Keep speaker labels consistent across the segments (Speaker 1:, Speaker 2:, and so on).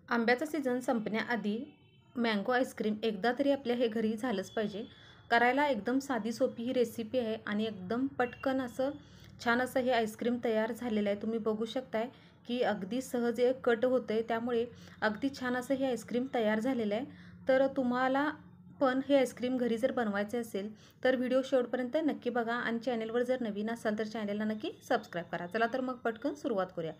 Speaker 1: आंब्याचा season संपण्याआधी mango ice cream एकदा तरी आपल्या हे घरी झालंच पाहिजे. करायला एकदम साधी सोपी ही रेसिपी आहे आणि एकदम पटकन असं छान असं हे आईस्क्रीम तयार झालेलं आहे. तुम्ही बघू शकताय की अगदी सहज हे कट होतंय, त्यामुळे अगदी छान असं हे आईस्क्रीम तयार झालेलं आहे. तर तुम्हाला पण हे आईस्क्रीम घरी जर बनवायचे असेल तर व्हिडिओ शेवटपर्यंत नक्की बघा आणि चॅनलवर जर नवीन असाल तर चॅनलला नक्की सबस्क्राईब करा. चला तर मग पटकन सुरुवात करूया.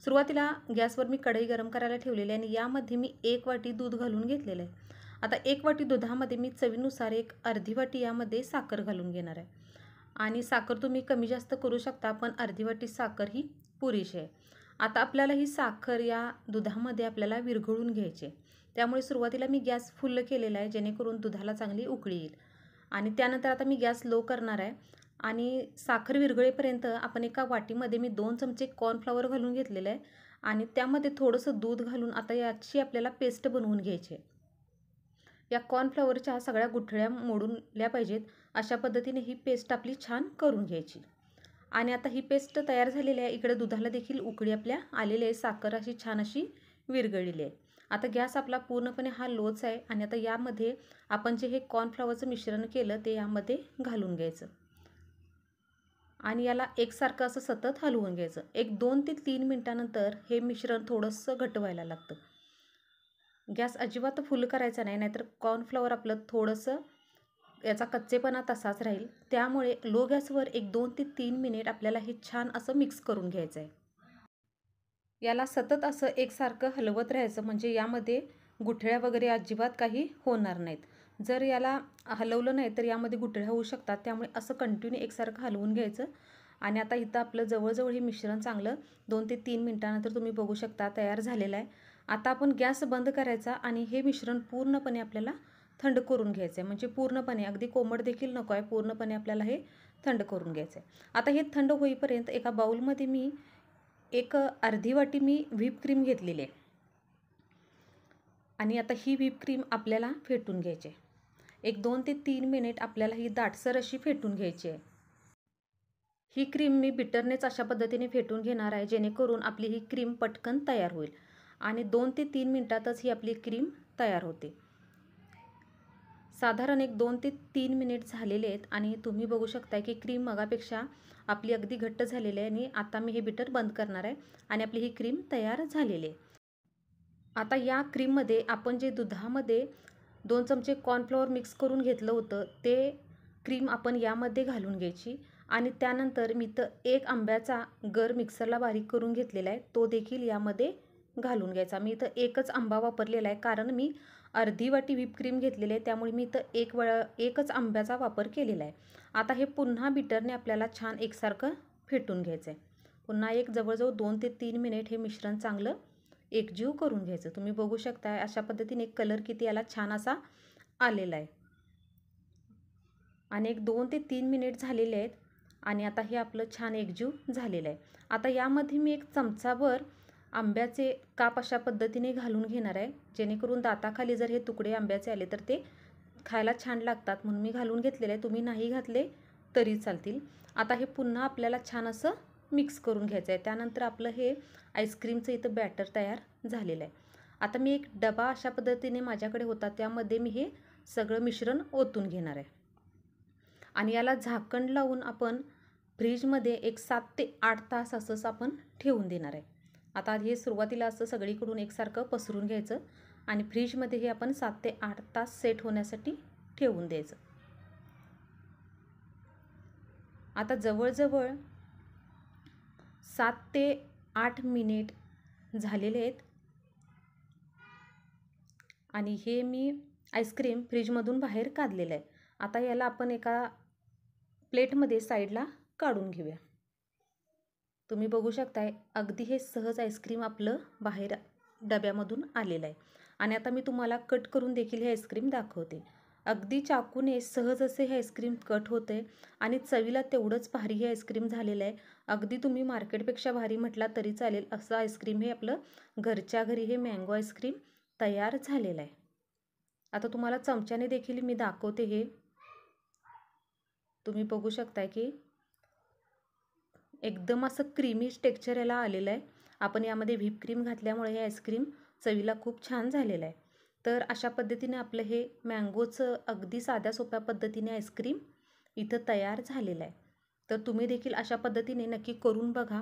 Speaker 1: सुरुवातीला गॅसवर मी कढई गरम करायला ठेवलेली आहे आणि यामध्ये मी 1 वाटी दूध घालून घेतलेलं आहे. आता 1 वाटी दुधामध्ये मी चवीनुसार एक अर्धी वाटी यामध्ये साखर घालून घेणार आहे. आणि साखर तुम्ही कमी जास्त करू शकता, पण अर्धी वाटी साखर ही पुरेशी आहे. आता आपल्याला ही साखर या दुधामध्ये आपल्याला विरघळून घ्यायची आहे. त्यामुळे सुरुवातीला मी गॅस फुल्ल केलेला आहे, जेणेकरून दुधाला चांगली उकळी येईल. आणि त्यानंतर आता मी गॅस लो करणार आहे आणि साखर विरघळेपर्यंत आपण एका वाटीमध्ये मी 2 चमचे कॉर्नफ्लॉवर घालून घेतलेलं आहे आणि त्यामध्ये थोडंसं दूध घालून आता याची आपल्याला पेस्ट बनवून घ्यायची आहे. या कॉर्नफ्लॉवरच्या सगळ्या गुठळ्या मोडल्या पाहिजेत, अशा पद्धतीने ही पेस्ट आपली छान करून घ्यायची. आणि आता ही पेस्ट तयार झालेली आहे. इकडे दुधाला देखील उकळी आपल्या आलेली आहे, साखर अशी छान अशी विरघळलेली आहे. आता गॅस आपला पूर्णपणे हा लोच आहे आणि आता यामध्ये आपण जे हे कॉर्नफ्लॉवरचं मिश्रण केलं ते यामध्ये घालून घ्यायचं आणि याला एकसारखं असं सतत हलवून घ्यायचं. एक 2 ते 3 मिनिटानंतर हे मिश्रण थोडंसं घट्ट व्हायला लागतं. गॅस अजिबात फुल करायचा नाही, नाहीतर कॉर्नफ्लॉवर आपलं थोडंसं याचा कच्चेपणा तसाच राहील. त्यामुळे लो गॅसवर एक 2 ते 3 मिनिट आपल्याला हे छान असं मिक्स करून घ्यायचं आहे. याला सतत असं एकसारखं हलवत राहायचं, म्हणजे यामध्ये गुठळ्या वगैरे अजिबात काही होणार नाहीत. जर याला हलवलं नाही तर यामध्ये गुठळ्या होऊ शकतात, त्यामुळे असं कंटिन्यू एकसारखं हलवून घ्यायचं. आणि आता इथं आपलं जवळजवळ हे मिश्रण चांगलं 2 ते 3 मिनिटानंतर तुम्ही बघू शकता तयार झालेलं आहे. आता आपण गॅस बंद करायचा आणि हे मिश्रण पूर्णपणे आपल्याला थंड करून घ्यायचं आहे. म्हणजे पूर्णपणे, अगदी कोमट देखील नको आहे, पूर्णपणे आपल्याला हे थंड करून घ्यायचं आहे. आता हे थंड होईपर्यंत एका बाउलमध्ये मी एक अर्धी वाटी मी व्हिप क्रीम घेतलेली आहे आणि आता ही व्हिप क्रीम आपल्याला फेटून घ्यायची आहे. एक 2 ते 3 मिनिट आपल्याला ही दाटसर अशी फेटून घ्यायची आहे. ही क्रीम मी बिटरनेच अशा पद्धतीने फेटून घेणार आहे, जेणेकरून आपली ही क्रीम पटकन तयार होईल आणि 2 ते 3 मिनिटातच ही आपली क्रीम तयार होते. साधारण एक 2 ते 3 मिनिट झालेले आहेत आणि तुम्ही बघू शकता की क्रीम मगापेक्षा आपली अगदी घट्ट झालेली आहे आणि आता मी हे बिटर बंद करणार आहे आणि आपली ही क्रीम तयार झालेली आहे. आता या क्रीममध्ये आपण जे दुधामध्ये 2 चमचे कॉर्नफ्लॉवर मिक्स करून घेतलं होतं ते क्रीम आपण यामध्ये घालून घ्यायची आणि त्यानंतर मी तर 1 आंब्याचा गर मिक्सरला बारीक करून घेतलेला आहे, तो देखील यामध्ये घालून घ्यायचा. मी इथं एकच आंबा वापरलेला आहे, कारण मी अर्धी वाटी व्हिप क्रीम घेतलेली आहे, त्यामुळे मी इथं एकच आंब्याचा वापर केलेला आहे. आता हे पुन्हा बिटरने आपल्याला छान एकसारखं फेटून घ्यायचं आहे. पुन्हा एक जवळजवळ 2 ते 3 मिनिट हे मिश्रण चांगलं एकजीव करून घ्यायचं. तुम्ही बघू शकता अशा पद्धतीने कलर किती याला छान असा आलेला आहे आणि एक 2 ते 3 मिनिट झालेले आहेत आणि आता हे आपलं छान एकजीव झालेलं आहे. आता यामध्ये मी एक चमचाभर आंब्याचे काप अशा पद्धतीने घालून घेणार आहे, जेणेकरून दाताखाली जर हे तुकडे आंब्याचे आले तर ते खायला छान लागतात, म्हणून मी घालून घेतलेले आहे. तुम्ही नाही घातले तरी चालतील. आता हे पुन्हा आपल्याला छान असं मिक्स करून घ्यायचं आहे. त्यानंतर आपलं हे आईस्क्रीमचं इथं बॅटर तयार झालेलं आहे. आता मी एक डबा अशा पद्धतीने माझ्याकडे होता, त्यामध्ये मी हे सगळं मिश्रण ओतून घेणार आहे आणि याला झाकण लावून आपण फ्रीजमध्ये एक 7 ते 8 तास असंच आपण ठेवून देणार आहे. आता हे सुरुवातीला असं सगळीकडून एकसारखं पसरून घ्यायचं आणि फ्रीजमध्ये हे आपण 7 ते 8 तास सेट होण्यासाठी ठेवून द्यायचं. आता जवळजवळ 7 ते 8 मिनिट झालेले आहेत आणि हे मी आईस्क्रीम फ्रीजमधून बाहेर काढलेलं आहे. आता याला आपण एका प्लेटमध्ये साईडला काढून घेऊया. तुम्ही बघू शकताय अगदी हे सहज आईस्क्रीम आपलं बाहेर डब्यामधून आलेलं आहे आणि आता मी तुम्हाला कट करून देखील हे आईस्क्रीम दाखवते. अगदी चाकूने सहज असे हे आईस्क्रीम कट होते आणि चवीला तेवढंच भारी हे आईस्क्रीम झालेलं आहे. अगदी तुम्ही मार्केटपेक्षा भारी म्हटला तरी चालेल असं आईस्क्रीम हे आपलं घरच्या घरी हे मँगो आईस्क्रीम तयार झालेलं आहे. आता तुम्हाला चमच्याने देखील मी दाखवते. हे तुम्ही बघू शकताय की एकदम असं क्रीमी टेक्स्चर याला आलेलं आहे. आपण यामध्ये व्हिप क्रीम घातल्यामुळे हे आईस्क्रीम चवीला खूप छान झालेलं आहे. तर अशा पद्धतीने आपलं हे मँगोचं अगदी साध्या सोप्या पद्धतीने आईस्क्रीम इथं तयार झालेलं आहे. तर तुम्ही देखील अशा पद्धतीने नक्की करून बघा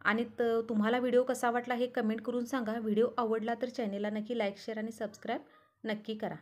Speaker 1: आणि तुम्हाला व्हिडिओ कसा वाटला हे कमेंट करून सांगा. व्हिडिओ आवडला तर चॅनेलला नक्की लाईक, शेअर आणि सबस्क्राईब नक्की करा.